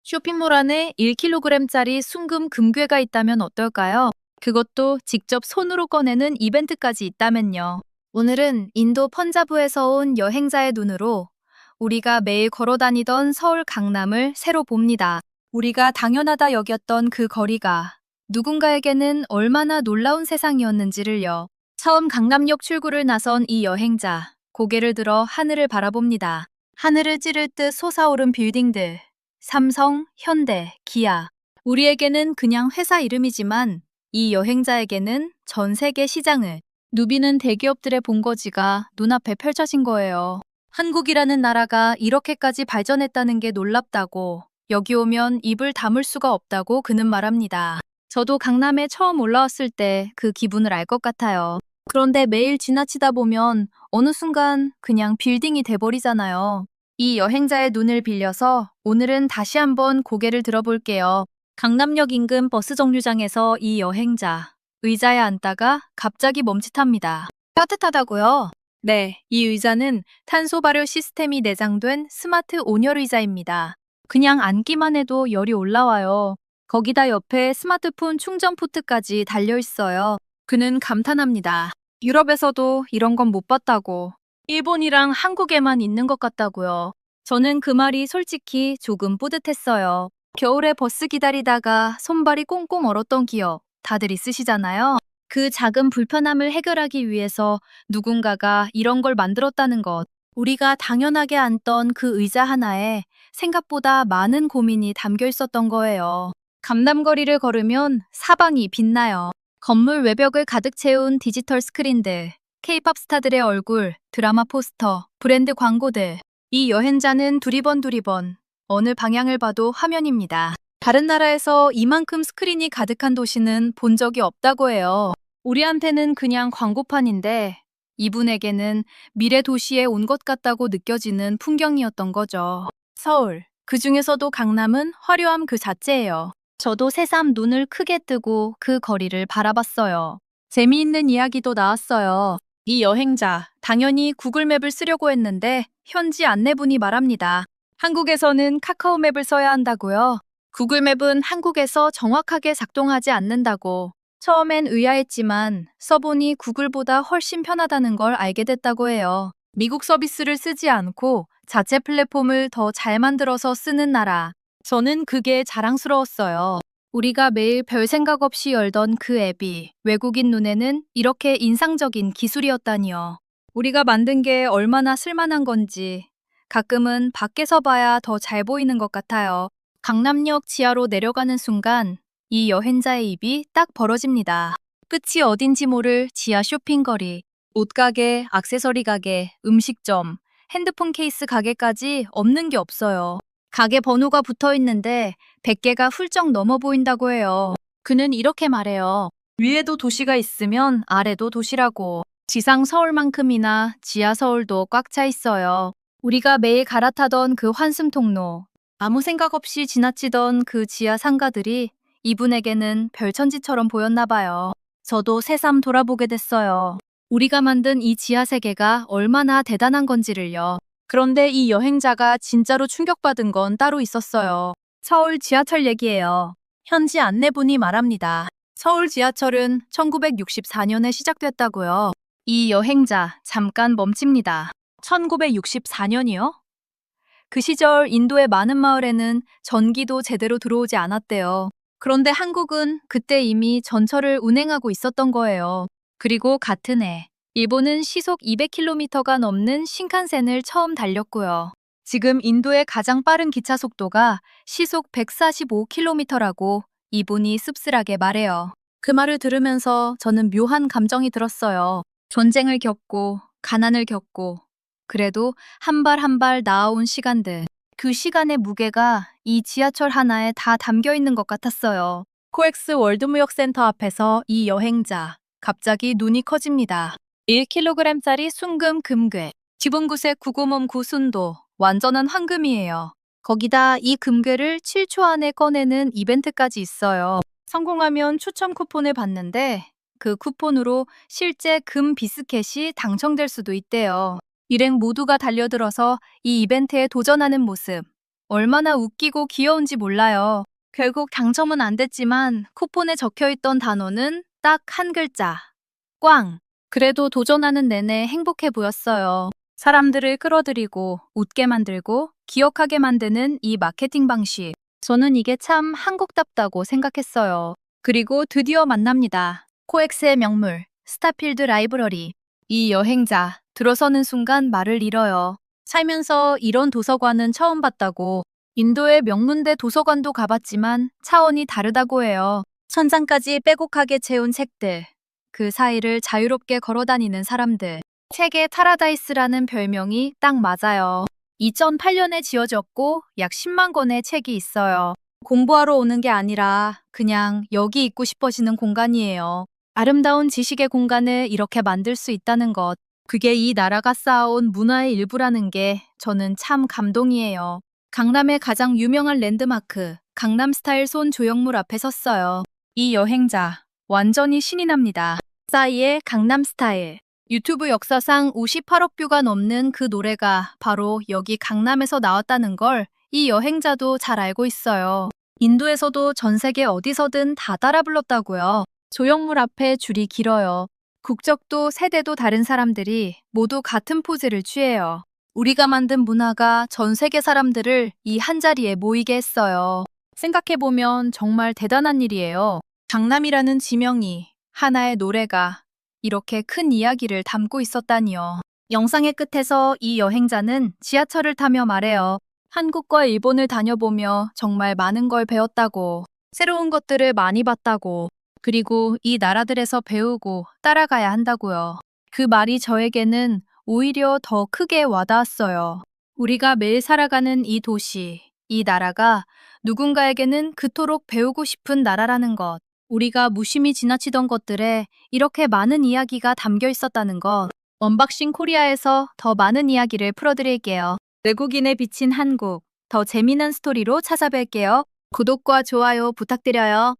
쇼핑몰 안에 1kg짜리 순금 금괴가 있다면 어떨까요? 그것도 직접 손으로 꺼내는 이벤트까지 있다면요. 오늘은 인도 펀자브에서 온 여행자의 눈으로 우리가 매일 걸어 다니던 서울 강남을 새로 봅니다. 우리가 당연하다 여겼던 그 거리가 누군가에게는 얼마나 놀라운 세상이었는지를요. 처음 강남역 출구를 나선 이 여행자, 고개를 들어 하늘을 바라봅니다. 하늘을 찌를 듯 솟아오른 빌딩들. 삼성, 현대, 기아. 우리에게는 그냥 회사 이름이지만 이 여행자에게는 전 세계 시장을 누비는 대기업들의 본거지가 눈앞에 펼쳐진 거예요. 한국이라는 나라가 이렇게까지 발전했다는 게 놀랍다고, 여기 오면 입을 다물 수가 없다고 그는 말합니다. 저도 강남에 처음 올라왔을 때 그 기분을 알 것 같아요. 그런데 매일 지나치다 보면 어느 순간 그냥 빌딩이 돼버리잖아요. 이 여행자의 눈을 빌려서 오늘은 다시 한번 고개를 들어볼게요. 강남역 인근 버스 정류장에서 이 여행자, 의자에 앉다가 갑자기 멈칫합니다. 따뜻하다고요? 네, 이 의자는 탄소 발효 시스템이 내장된 스마트 온열 의자입니다. 그냥 앉기만 해도 열이 올라와요. 거기다 옆에 스마트폰 충전 포트까지 달려 있어요. 그는 감탄합니다. 유럽에서도 이런 건 못 봤다고. 일본이랑 한국에만 있는 것 같다고요. 저는 그 말이 솔직히 조금 뿌듯했어요. 겨울에 버스 기다리다가 손발이 꽁꽁 얼었던 기억 다들 있으시잖아요. 그 작은 불편함을 해결하기 위해서 누군가가 이런 걸 만들었다는 것. 우리가 당연하게 앉던 그 의자 하나에 생각보다 많은 고민이 담겨 있었던 거예요. 강남거리를 걸으면 사방이 빛나요. 건물 외벽을 가득 채운 디지털 스크린들, K-팝 스타들의 얼굴, 드라마 포스터, 브랜드 광고들. 이 여행자는 두리번 어느 방향을 봐도 화면입니다. 다른 나라에서 이만큼 스크린이 가득한 도시는 본 적이 없다고 해요. 우리한테는 그냥 광고판인데 이분에게는 미래 도시에 온 것 같다고 느껴지는 풍경이었던 거죠. 서울, 그 중에서도 강남은 화려함 그 자체예요. 저도 새삼 눈을 크게 뜨고 그 거리를 바라봤어요. 재미있는 이야기도 나왔어요. 이 여행자, 당연히 구글맵을 쓰려고 했는데 현지 안내분이 말합니다. 한국에서는 카카오맵을 써야 한다고요. 구글맵은 한국에서 정확하게 작동하지 않는다고. 처음엔 의아했지만 써보니 구글보다 훨씬 편하다는 걸 알게 됐다고 해요. 미국 서비스를 쓰지 않고 자체 플랫폼을 더 잘 만들어서 쓰는 나라. 저는 그게 자랑스러웠어요. 우리가 매일 별 생각 없이 열던 그 앱이 외국인 눈에는 이렇게 인상적인 기술이었다니요. 우리가 만든 게 얼마나 쓸만한 건지 가끔은 밖에서 봐야 더 잘 보이는 것 같아요. 강남역 지하로 내려가는 순간 이 여행자의 입이 딱 벌어집니다. 끝이 어딘지 모를 지하 쇼핑거리, 옷가게, 액세서리 가게, 음식점, 핸드폰 케이스 가게까지 없는 게 없어요. 가게 번호가 붙어 있는데 100개가 훌쩍 넘어 보인다고 해요. 그는 이렇게 말해요. 위에도 도시가 있으면 아래도 도시라고. 지상 서울만큼이나 지하 서울도 꽉 차 있어요. 우리가 매일 갈아타던 그 환승 통로, 아무 생각 없이 지나치던 그 지하 상가들이 이분에게는 별천지처럼 보였나 봐요. 저도 새삼 돌아보게 됐어요. 우리가 만든 이 지하 세계가 얼마나 대단한 건지를요. 그런데 이 여행자가 진짜로 충격받은 건 따로 있었어요. 서울 지하철 얘기예요. 현지 안내분이 말합니다. 서울 지하철은 1964년에 시작됐다고요. 이 여행자 잠깐 멈춥니다. 1964년이요? 그 시절 인도의 많은 마을에는 전기도 제대로 들어오지 않았대요. 그런데 한국은 그때 이미 전철을 운행하고 있었던 거예요. 그리고 같은 해, 일본은 시속 200km가 넘는 신칸센을 처음 달렸고요. 지금 인도의 가장 빠른 기차 속도가 시속 145km라고 이분이 씁쓸하게 말해요. 그 말을 들으면서 저는 묘한 감정이 들었어요. 전쟁을 겪고, 가난을 겪고, 그래도 한 발 한 발 나아온 시간들. 그 시간의 무게가 이 지하철 하나에 다 담겨 있는 것 같았어요. 코엑스 월드무역센터 앞에서 이 여행자, 갑자기 눈이 커집니다. 1kg짜리 순금 금괴, 지붕구색 구고몸 구순도, 완전한 황금이에요. 거기다 이 금괴를 7초 안에 꺼내는 이벤트까지 있어요. 성공하면 추첨 쿠폰을 받는데 그 쿠폰으로 실제 금 비스켓이 당첨될 수도 있대요. 일행 모두가 달려들어서 이 이벤트에 도전하는 모습. 얼마나 웃기고 귀여운지 몰라요. 결국 당첨은 안 됐지만 쿠폰에 적혀있던 단어는 딱 한 글자. 꽝. 그래도 도전하는 내내 행복해 보였어요. 사람들을 끌어들이고 웃게 만들고 기억하게 만드는 이 마케팅 방식. 저는 이게 참 한국답다고 생각했어요. 그리고 드디어 만납니다. 코엑스의 명물, 스타필드 라이브러리. 이 여행자, 들어서는 순간 말을 잃어요. 살면서 이런 도서관은 처음 봤다고. 인도의 명문대 도서관도 가봤지만 차원이 다르다고 해요. 천장까지 빼곡하게 채운 책들. 그 사이를 자유롭게 걸어다니는 사람들. 책의 파라다이스라는 별명이 딱 맞아요. 2008년에 지어졌고 약 10만 권의 책이 있어요. 공부하러 오는 게 아니라 그냥 여기 있고 싶어지는 공간이에요. 아름다운 지식의 공간을 이렇게 만들 수 있다는 것. 그게 이 나라가 쌓아온 문화의 일부라는 게 저는 참 감동이에요. 강남의 가장 유명한 랜드마크, 강남스타일 손 조형물 앞에 섰어요. 이 여행자, 완전히 신이 납니다. 싸이의 강남스타일. 유튜브 역사상 58억 뷰가 넘는 그 노래가 바로 여기 강남에서 나왔다는 걸 이 여행자도 잘 알고 있어요. 인도에서도 전 세계 어디서든 다 따라 불렀다고요. 조형물 앞에 줄이 길어요. 국적도 세대도 다른 사람들이 모두 같은 포즈를 취해요. 우리가 만든 문화가 전 세계 사람들을 이 한자리에 모이게 했어요. 생각해보면 정말 대단한 일이에요. 강남이라는 지명이, 하나의 노래가 이렇게 큰 이야기를 담고 있었다니요. 영상의 끝에서 이 여행자는 지하철을 타며 말해요. 한국과 일본을 다녀보며 정말 많은 걸 배웠다고, 새로운 것들을 많이 봤다고, 그리고 이 나라들에서 배우고 따라가야 한다고요. 그 말이 저에게는 오히려 더 크게 와닿았어요. 우리가 매일 살아가는 이 도시, 이 나라가 누군가에게는 그토록 배우고 싶은 나라라는 것, 우리가 무심히 지나치던 것들에 이렇게 많은 이야기가 담겨 있었다는 것. 언박싱 코리아에서 더 많은 이야기를 풀어드릴게요. 외국인에 비친 한국, 더 재미난 스토리로 찾아뵐게요. 구독과 좋아요 부탁드려요.